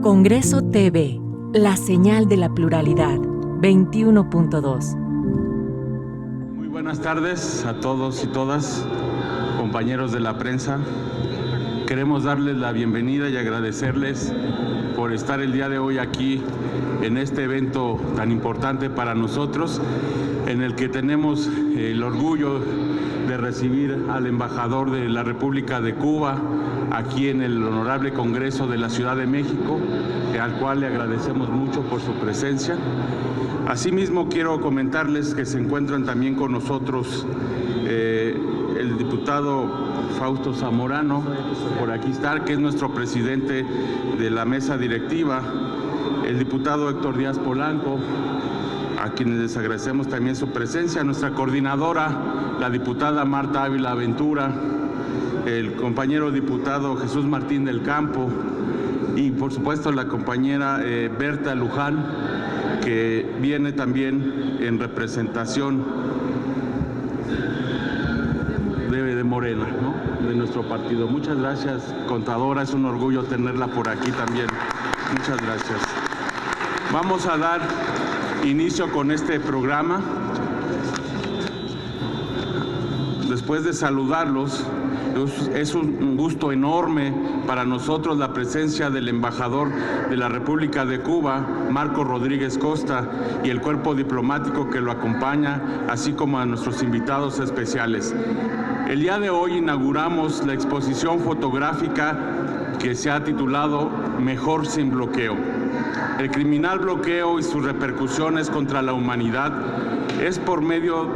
Congreso TV, la señal de la pluralidad, 21.2. Muy buenas tardes a todos y todas, compañeros de la prensa. Queremos darles la bienvenida y agradecerles por estar el día de hoy aquí en este evento tan importante para nosotros, en el que tenemos el orgullo de recibir al embajador de la República de Cuba aquí en el Honorable Congreso de la Ciudad de México, al cual le agradecemos mucho por su presencia. Asimismo, quiero comentarles que se encuentran también con nosotros el diputado Fausto Zamorano, por aquí está, que es nuestro presidente de la mesa directiva, el diputado Héctor Díaz Polanco, a quienes les agradecemos también su presencia, nuestra coordinadora, la diputada Marta Ávila Ventura, el compañero diputado Jesús Martín del Campo y por supuesto la compañera Berta Luján, que viene también en representación de Morena, ¿no?, de nuestro partido. Muchas gracias, contadora, es un orgullo tenerla por aquí también. Muchas gracias. Vamos a dar inicio con este programa. Después de saludarlos, es un gusto enorme para nosotros la presencia del embajador de la República de Cuba, Marco Rodríguez Costa, y el cuerpo diplomático que lo acompaña, así como a nuestros invitados especiales. El día de hoy inauguramos la exposición fotográfica que se ha titulado Mejor sin bloqueo. El criminal bloqueo y sus repercusiones contra la humanidad es por medio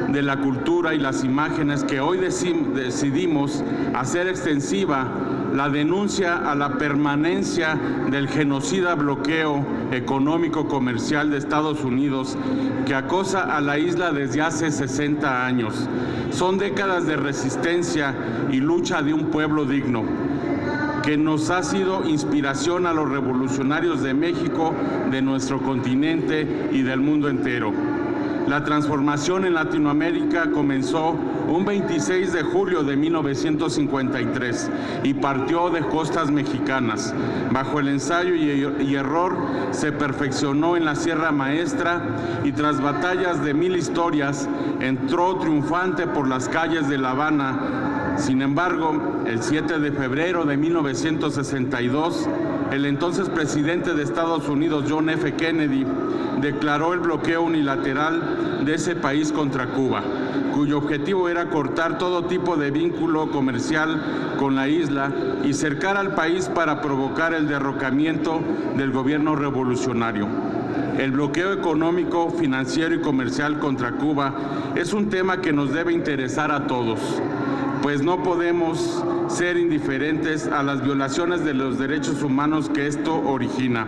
de la cultura y las imágenes que hoy decidimos hacer extensiva la denuncia a la permanencia del genocida bloqueo económico comercial de Estados Unidos que acosa a la isla desde hace 60 años. Son décadas de resistencia y lucha de un pueblo digno, que nos ha sido inspiración a los revolucionarios de México, de nuestro continente y del mundo entero. La transformación en Latinoamérica comenzó un 26 de julio de 1953 y partió de costas mexicanas. Bajo el ensayo y error se perfeccionó en la Sierra Maestra y tras batallas de 1000 historias entró triunfante por las calles de La Habana. Sin embargo, el 7 de febrero de 1962, el entonces presidente de Estados Unidos, John F. Kennedy, declaró el bloqueo unilateral de ese país contra Cuba, cuyo objetivo era cortar todo tipo de vínculo comercial con la isla y cercar al país para provocar el derrocamiento del gobierno revolucionario. El bloqueo económico, financiero y comercial contra Cuba es un tema que nos debe interesar a todos, pues no podemos ser indiferentes a las violaciones de los derechos humanos que esto origina.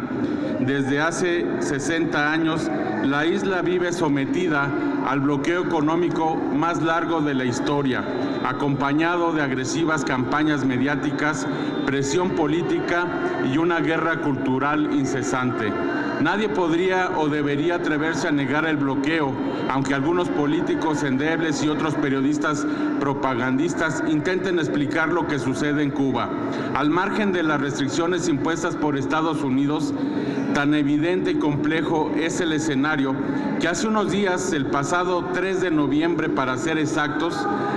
Desde hace 60 años, la isla vive sometida al bloqueo económico más largo de la historia, acompañado de agresivas campañas mediáticas, presión política y una guerra cultural incesante. Nadie podría o debería atreverse a negar el bloqueo, aunque algunos políticos endebles y otros periodistas propagandistas intenten explicar lo que sucede en Cuba. Al margen de las restricciones impuestas por Estados Unidos, tan evidente y complejo es el escenario que hace unos días, el pasado 3 de noviembre para ser exactos,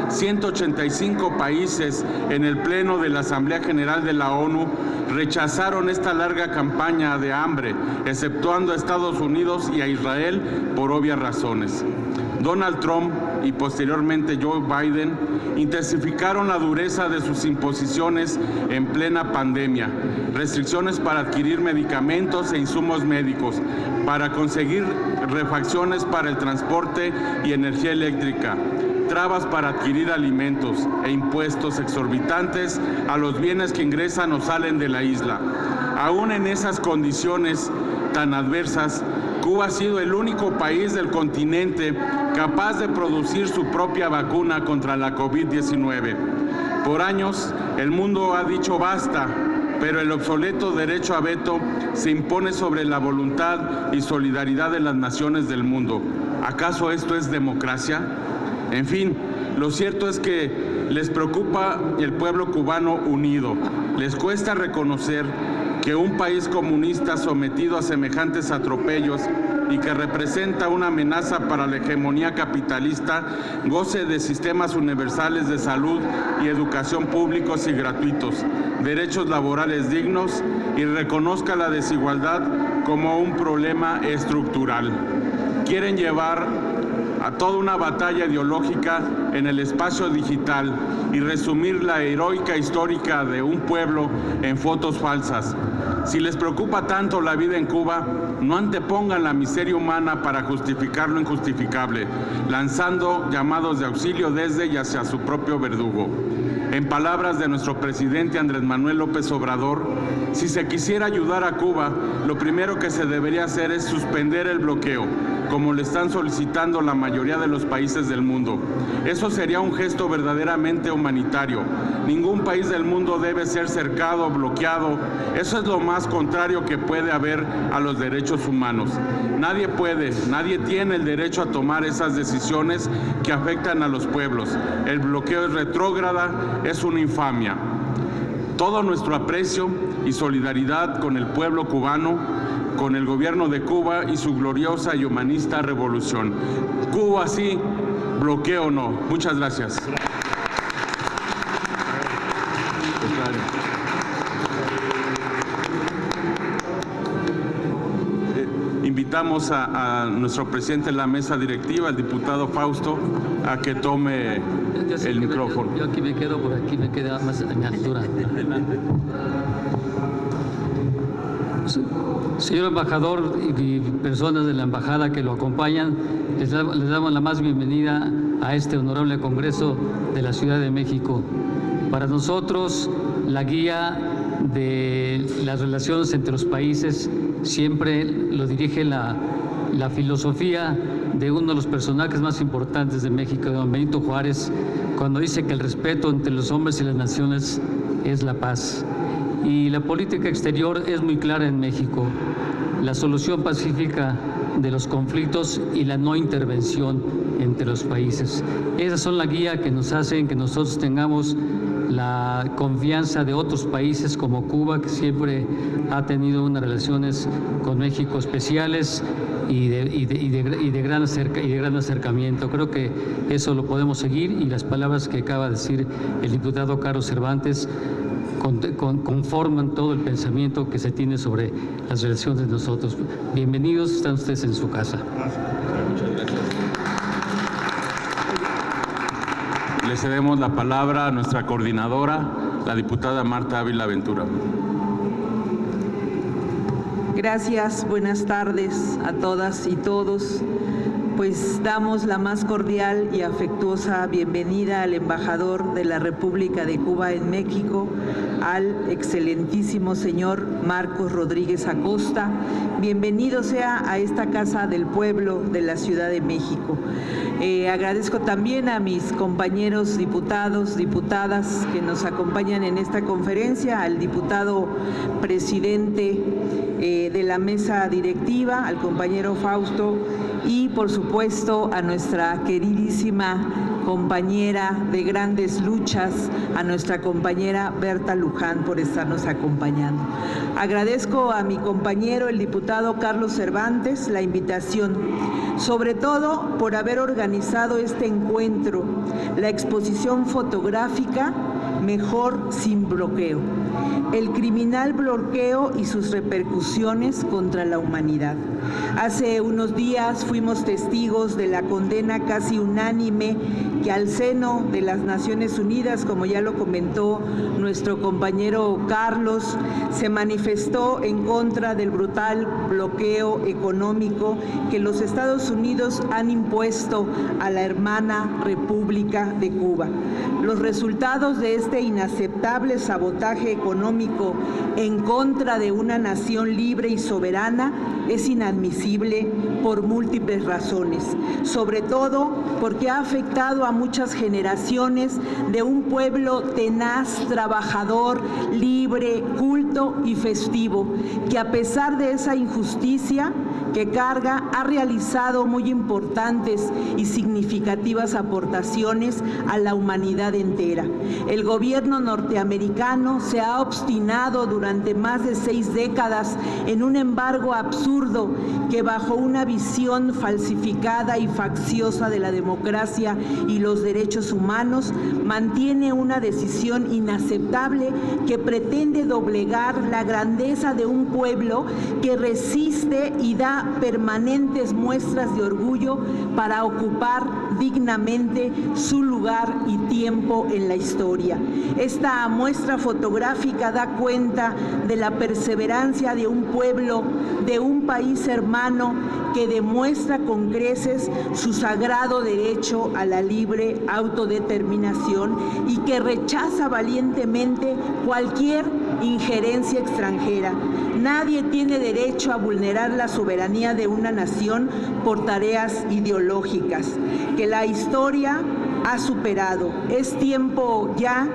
185 países en el Pleno de la Asamblea General de la ONU rechazaron esta larga campaña de hambre, exceptuando a Estados Unidos y a Israel por obvias razones. Donald Trump y posteriormente Joe Biden intensificaron la dureza de sus imposiciones en plena pandemia, restricciones para adquirir medicamentos e insumos médicos, para conseguir refacciones para el transporte y energía eléctrica, trabas para adquirir alimentos e impuestos exorbitantes a los bienes que ingresan o salen de la isla. Aún en esas condiciones tan adversas, Cuba ha sido el único país del continente capaz de producir su propia vacuna contra la COVID-19. Por años, el mundo ha dicho basta, pero el obsoleto derecho a veto se impone sobre la voluntad y solidaridad de las naciones del mundo. ¿Acaso esto es democracia? En fin, lo cierto es que les preocupa el pueblo cubano unido. Les cuesta reconocer que un país comunista sometido a semejantes atropellos y que representa una amenaza para la hegemonía capitalista goce de sistemas universales de salud y educación públicos y gratuitos, derechos laborales dignos y reconozca la desigualdad como un problema estructural. Quieren llevar a toda una batalla ideológica en el espacio digital y resumir la heroica histórica de un pueblo en fotos falsas. Si les preocupa tanto la vida en Cuba, no antepongan la miseria humana para justificar lo injustificable, lanzando llamados de auxilio desde y hacia su propio verdugo. En palabras de nuestro presidente Andrés Manuel López Obrador, si se quisiera ayudar a Cuba, lo primero que se debería hacer es suspender el bloqueo, como le están solicitando la mayoría de los países del mundo. Eso sería un gesto verdaderamente humanitario. Ningún país del mundo debe ser cercado o bloqueado. Eso es lo más contrario que puede haber a los derechos humanos. Nadie tiene el derecho a tomar esas decisiones que afectan a los pueblos. El bloqueo es retrógrada, es una infamia. Todo nuestro aprecio y solidaridad con el pueblo cubano, con el gobierno de Cuba y su gloriosa y humanista revolución. Cuba sí, bloqueo no. Muchas gracias. Invitamos a nuestro presidente de la mesa directiva, el diputado Fausto, a que tome el micrófono. Yo aquí me quedo, por aquí me queda más en altura. Señor embajador y personas de la embajada que lo acompañan, les damos la más bienvenida a este honorable Congreso de la Ciudad de México. Para nosotros, la guía de las relaciones entre los países siempre lo dirige la filosofía de uno de los personajes más importantes de México, don Benito Juárez, cuando dice que el respeto entre los hombres y las naciones es la paz. Y la política exterior es muy clara en México: la solución pacífica de los conflictos y la no intervención entre los países. Esas son la guía que nos hacen que nosotros tengamos la confianza de otros países como Cuba, que siempre ha tenido unas relaciones con México especiales y de gran acercamiento. Creo que eso lo podemos seguir, y las palabras que acaba de decir el diputado Carlos Cervantes conforman todo el pensamiento que se tiene sobre las relaciones de nosotros. Bienvenidos, están ustedes en su casa. Muchas gracias. Le cedemos la palabra a nuestra coordinadora, la diputada Marta Ávila Ventura. Gracias, buenas tardes a todas y todos. Pues damos la más cordial y afectuosa bienvenida al embajador de la República de Cuba en México, al excelentísimo señor Marcos Rodríguez Acosta. Bienvenido sea a esta Casa del Pueblo de la Ciudad de México. Agradezco también a mis compañeros diputados, diputadas que nos acompañan en esta conferencia, al diputado presidente de la mesa directiva, al compañero Fausto, y por supuesto a nuestra queridísima compañera de grandes luchas, a nuestra compañera Berta Luján, por estarnos acompañando. Agradezco a mi compañero, el diputado Carlos Cervantes, la invitación, sobre todo por haber organizado este encuentro, la exposición fotográfica Mejor sin bloqueo, el criminal bloqueo y sus repercusiones contra la humanidad. Hace unos días fuimos testigos de la condena casi unánime que al seno de las Naciones Unidas, como ya lo comentó nuestro compañero Carlos, se manifestó en contra del brutal bloqueo económico que los Estados Unidos han impuesto a la hermana República de Cuba. Los resultados de este inaceptable sabotaje económico en contra de una nación libre y soberana es inadmisible por múltiples razones, sobre todo porque ha afectado a muchas generaciones de un pueblo tenaz, trabajador, libre, culto y festivo, que a pesar de esa injusticia que carga ha realizado muy importantes y significativas aportaciones a la humanidad entera. El gobierno norteamericano se ha obstinado durante más de 6 décadas en un embargo absurdo que, bajo una visión falsificada y facciosa de la democracia y los derechos humanos, mantiene una decisión inaceptable que pretende doblegar la grandeza de un pueblo que resiste y da permanentes muestras de orgullo para ocupar dignamente su lugar y tiempo en la historia. Esta muestra fotográfica da cuenta de la perseverancia de un pueblo, de un país hermano que demuestra con creces su sagrado derecho a la libre autodeterminación y que rechaza valientemente cualquier injerencia extranjera. Nadie tiene derecho a vulnerar la soberanía de una nación por tareas ideológicas que la historia ha superado. Es tiempo ya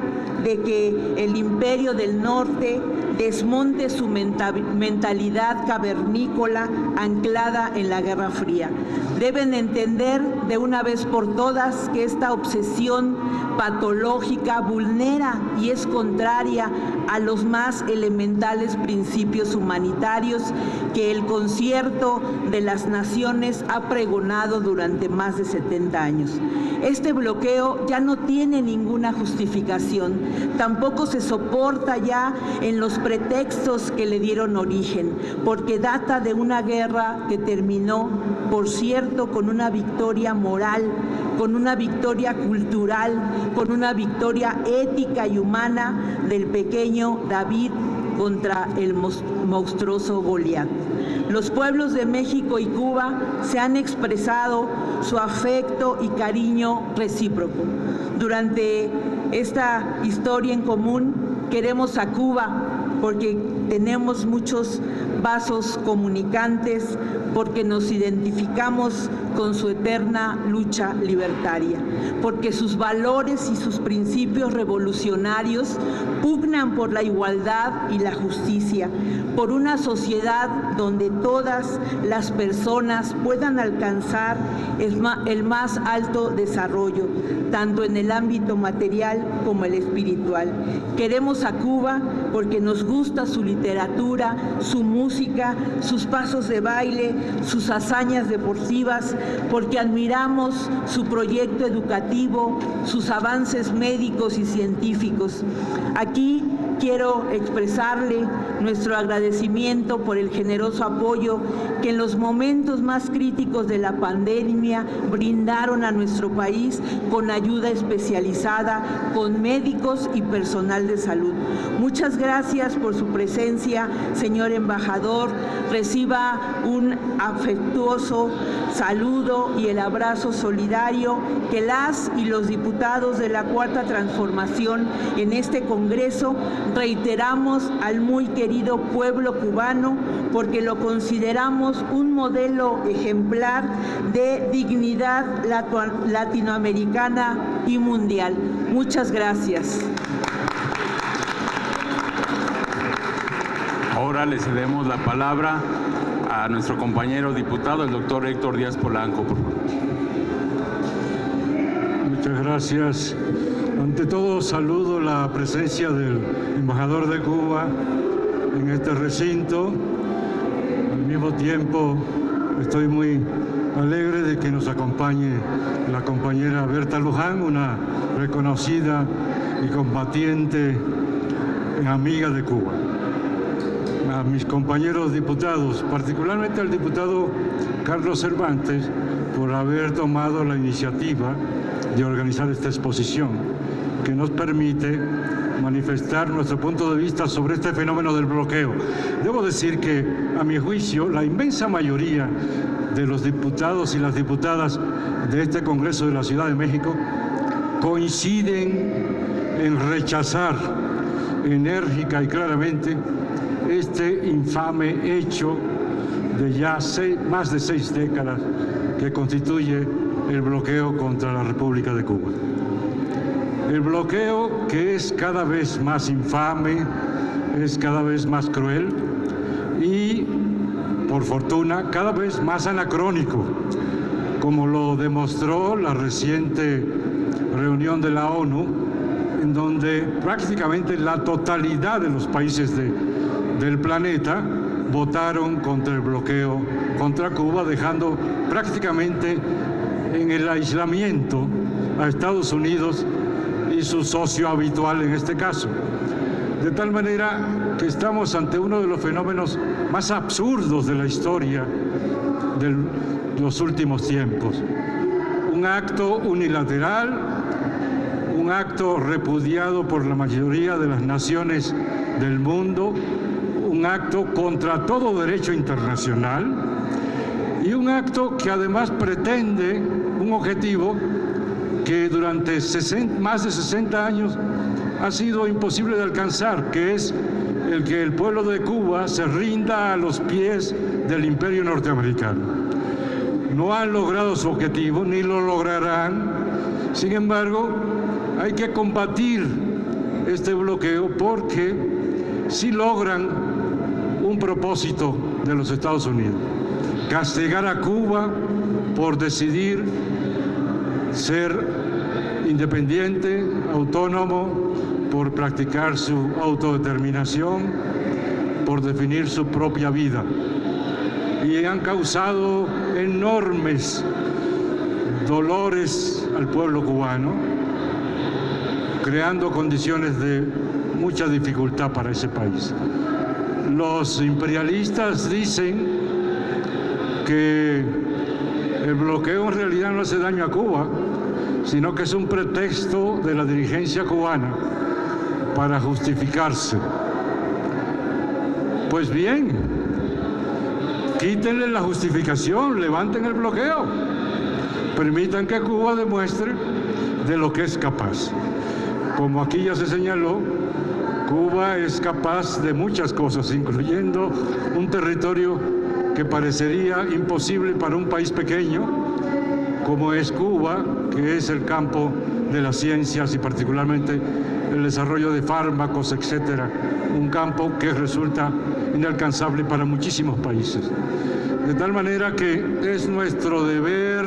de que el Imperio del Norte desmonte su mentalidad cavernícola anclada en la Guerra Fría. Deben entender de una vez por todas que esta obsesión patológica vulnera y es contraria a los más elementales principios humanitarios que el Concierto de las Naciones ha pregonado durante más de 70 años. Este bloqueo ya no tiene ninguna justificación, tampoco se soporta ya en los pretextos que le dieron origen, porque data de una guerra que terminó, por cierto, con una victoria moral, con una victoria cultural, con una victoria ética y humana del pequeño David contra el monstruoso Goliat. Los pueblos de México y Cuba se han expresado su afecto y cariño recíproco. Durante esta historia en común queremos a Cuba porque tenemos muchos vasos comunicantes, porque nos identificamos con su eterna lucha libertaria, porque sus valores y sus principios revolucionarios pugnan por la igualdad y la justicia, por una sociedad donde todas las personas puedan alcanzar el más alto desarrollo, tanto en el ámbito material como el espiritual. Queremos a Cuba porque nos gusta su literatura, su música, sus pasos de baile, sus hazañas deportivas, porque admiramos su proyecto educativo, sus avances médicos y científicos. Aquí quiero expresarle nuestro agradecimiento por el generoso apoyo que en los momentos más críticos de la pandemia brindaron a nuestro país con ayuda especializada, con médicos y personal de salud. Muchas gracias por su presencia, señor embajador. Reciba un afectuoso saludo y el abrazo solidario que las y los diputados de la Cuarta Transformación en este Congreso reiteramos al muy querido pueblo cubano porque lo consideramos un modelo ejemplar de dignidad latinoamericana y mundial. Muchas gracias. Ahora le cedemos la palabra a nuestro compañero diputado, el doctor Héctor Díaz Polanco, por favor. Muchas gracias. Ante todo, saludo la presencia del embajador de Cuba en este recinto. Al mismo tiempo, estoy muy alegre de que nos acompañe la compañera Berta Luján, una reconocida y combatiente amiga de Cuba. A mis compañeros diputados, particularmente al diputado Carlos Cervantes, por haber tomado la iniciativa de organizar esta exposición que nos permite manifestar nuestro punto de vista sobre este fenómeno del bloqueo. Debo decir que, a mi juicio, la inmensa mayoría de los diputados y las diputadas de este Congreso de la Ciudad de México coinciden en rechazar enérgica y claramente este infame hecho de ya más de 6 décadas que constituye el bloqueo contra la República de Cuba. El bloqueo que es cada vez más infame, es cada vez más cruel y, por por fortuna, cada vez más anacrónico, como lo demostró la reciente reunión de la ONU, en donde prácticamente la totalidad de los países del planeta votaron contra el bloqueo contra Cuba, dejando prácticamente en el aislamiento a Estados Unidos y su socio habitual en este caso. De tal manera que estamos ante uno de los fenómenos más absurdos de la historia de los últimos tiempos. Un acto unilateral, un acto repudiado por la mayoría de las naciones del mundo, un acto contra todo derecho internacional y un acto que además pretende un objetivo que durante más de 60 años ha sido imposible de alcanzar, que es el que el pueblo de Cuba se rinda a los pies del imperio norteamericano. No han logrado su objetivo, ni lo lograrán. Sin embargo, hay que combatir este bloqueo porque sí logran un propósito de los Estados Unidos: castigar a Cuba por decidir ser independiente, autónomo, por practicar su autodeterminación, por definir su propia vida. Y han causado enormes dolores al pueblo cubano, creando condiciones de mucha dificultad para ese país. Los imperialistas dicen que el bloqueo en realidad no hace daño a Cuba, sino que es un pretexto de la dirigencia cubana para justificarse. Pues bien, quítenle la justificación, levanten el bloqueo, permitan que Cuba demuestre de lo que es capaz. Como aquí ya se señaló, Cuba es capaz de muchas cosas, incluyendo un territorio que parecería imposible para un país pequeño como es Cuba, que es el campo de las ciencias y particularmente el desarrollo de fármacos, etcétera, un campo que resulta inalcanzable para muchísimos países. De tal manera que es nuestro deber,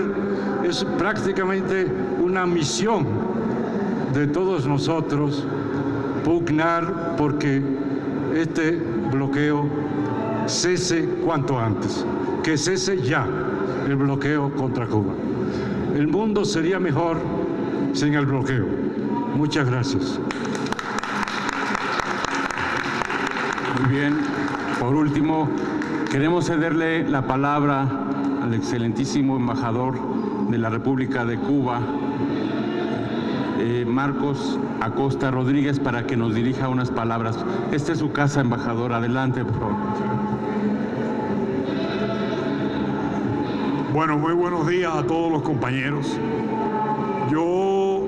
es prácticamente una misión de todos nosotros pugnar porque este bloqueo cese cuanto antes, que cese ya el bloqueo contra Cuba. El mundo sería mejor sin el bloqueo. Muchas gracias. Muy bien. Por último, queremos cederle la palabra al excelentísimo embajador de la República de Cuba, Marcos Acosta Rodríguez, para que nos dirija unas palabras. Esta es su casa, embajador. Adelante, por favor. Bueno, muy buenos días a todos los compañeros. Yo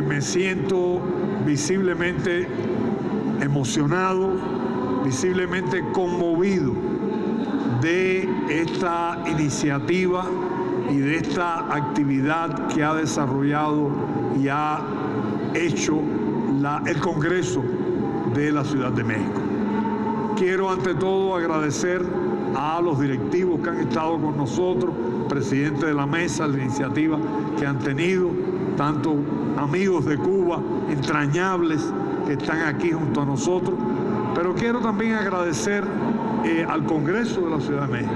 me siento visiblemente emocionado, visiblemente conmovido de esta iniciativa y de esta actividad que ha desarrollado y ha hecho el Congreso de la Ciudad de México. Quiero ante todo agradecer a los directivos que han estado con nosotros, presidente de la mesa, la iniciativa que han tenido, tanto amigos de Cuba, entrañables, que están aquí junto a nosotros, pero quiero también agradecer al Congreso de la Ciudad de México,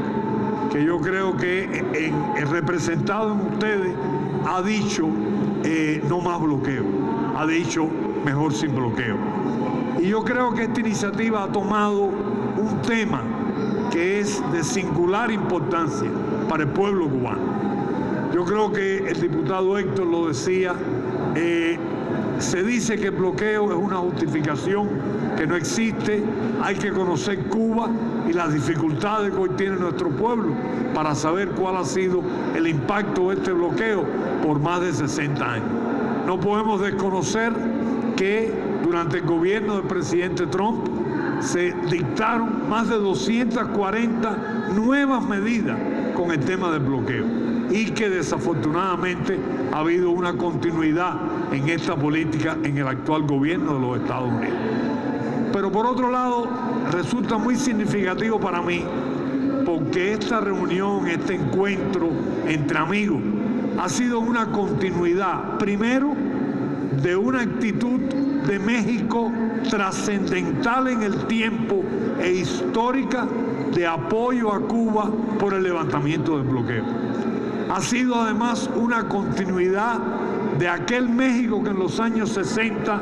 que yo creo que representado en ustedes ha dicho no más bloqueo, ha dicho mejor sin bloqueo. Y yo creo que esta iniciativa ha tomado un tema que es de singular importancia para el pueblo cubano. Yo creo que el diputado Héctor lo decía, se dice que el bloqueo es una justificación que no existe. Hay que conocer Cuba y las dificultades que hoy tiene nuestro pueblo para saber cuál ha sido el impacto de este bloqueo por más de 60 años. No podemos desconocer que durante el gobierno del presidente Trump se dictaron más de 240 nuevas medidas con el tema del bloqueo y que desafortunadamente ha habido una continuidad en esta política en el actual gobierno de los Estados Unidos. Pero por otro lado, resulta muy significativo para mí porque esta reunión, este encuentro entre amigos, ha sido una continuidad, primero, de una actitud de México trascendental en el tiempo e histórica de apoyo a Cuba por el levantamiento del bloqueo. Ha sido además una continuidad de aquel México que en los años 60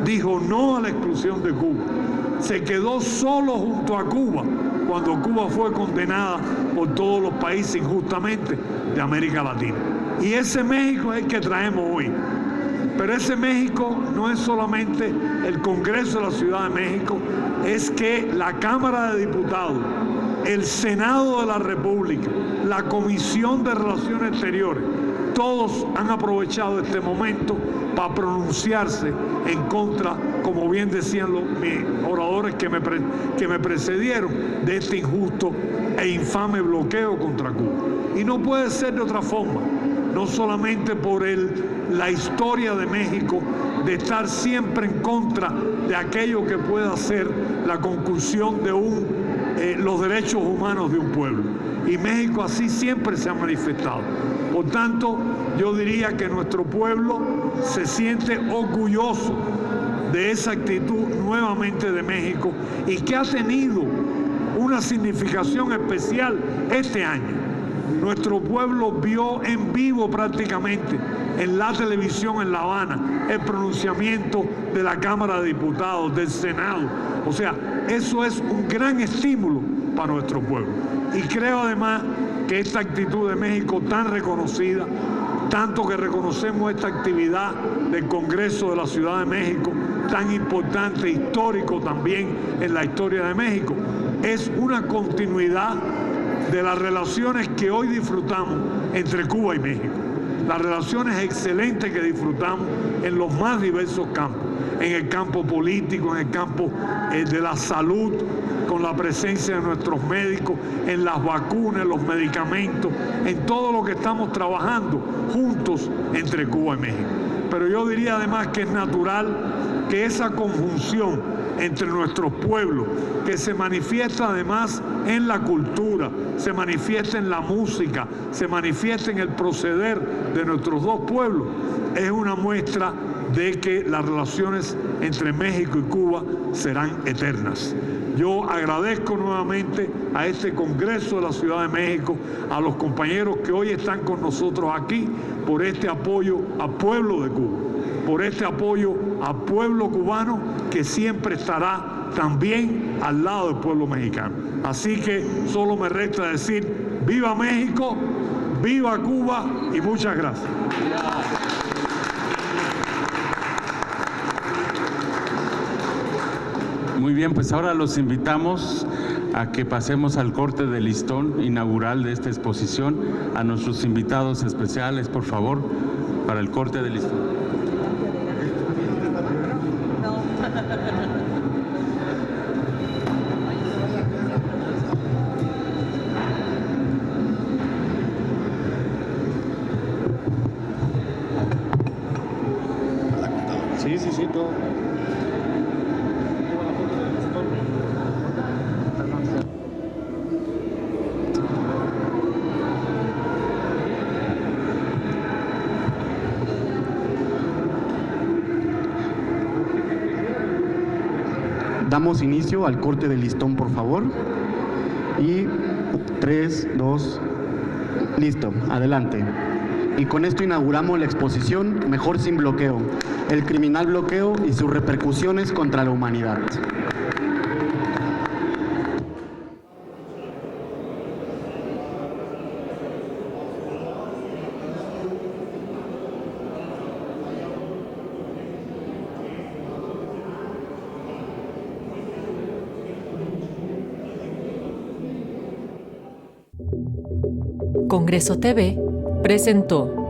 dijo no a la exclusión de Cuba. Se quedó solo junto a Cuba cuando Cuba fue condenada por todos los países injustamente de América Latina. Y ese México es el que traemos hoy. Pero ese México no es solamente el Congreso de la Ciudad de México, es que la Cámara de Diputados, el Senado de la República, la Comisión de Relaciones Exteriores, todos han aprovechado este momento para pronunciarse en contra, como bien decían mis oradores que me precedieron, de este injusto e infame bloqueo contra Cuba. Y no puede ser de otra forma, no solamente por la historia de México de estar siempre en contra de aquello que pueda ser la conclusión de los derechos humanos de un pueblo. Y México así siempre se ha manifestado. Por tanto, yo diría que nuestro pueblo se siente orgulloso de esa actitud nuevamente de México y que ha tenido una significación especial este año. Nuestro pueblo vio en vivo prácticamente en la televisión en La Habana el pronunciamiento de la Cámara de Diputados, del Senado. O sea, eso es un gran estímulo para nuestro pueblo. Y creo además que esta actitud de México tan reconocida, tanto que reconocemos esta actividad del Congreso de la Ciudad de México, tan importante, histórico también en la historia de México, es una continuidad de las relaciones que hoy disfrutamos entre Cuba y México. Las relaciones excelentes que disfrutamos en los más diversos campos, en el campo político, en el campo de la salud, con la presencia de nuestros médicos, en las vacunas, en los medicamentos, en todo lo que estamos trabajando juntos entre Cuba y México. Pero yo diría además que es natural que esa conjunción entre nuestros pueblos, que se manifiesta además en la cultura, se manifiesta en la música, se manifiesta en el proceder de nuestros dos pueblos, es una muestra de que las relaciones entre México y Cuba serán eternas. Yo agradezco nuevamente a este Congreso de la Ciudad de México, a los compañeros que hoy están con nosotros aquí, por este apoyo al pueblo de Cuba, por este apoyo al pueblo cubano que siempre estará también al lado del pueblo mexicano. Así que solo me resta decir, ¡viva México! ¡Viva Cuba! Y muchas gracias. Muy bien, pues ahora los invitamos a que pasemos al corte de listón inaugural de esta exposición. A nuestros invitados especiales, por favor, para el corte de listón. Sí, todo. Damos inicio al corte de listón, por favor. Y 3, 2, listo, adelante. Y con esto inauguramos la exposición Mejor sin bloqueo, el criminal bloqueo y sus repercusiones contra la humanidad. Congreso TV presentó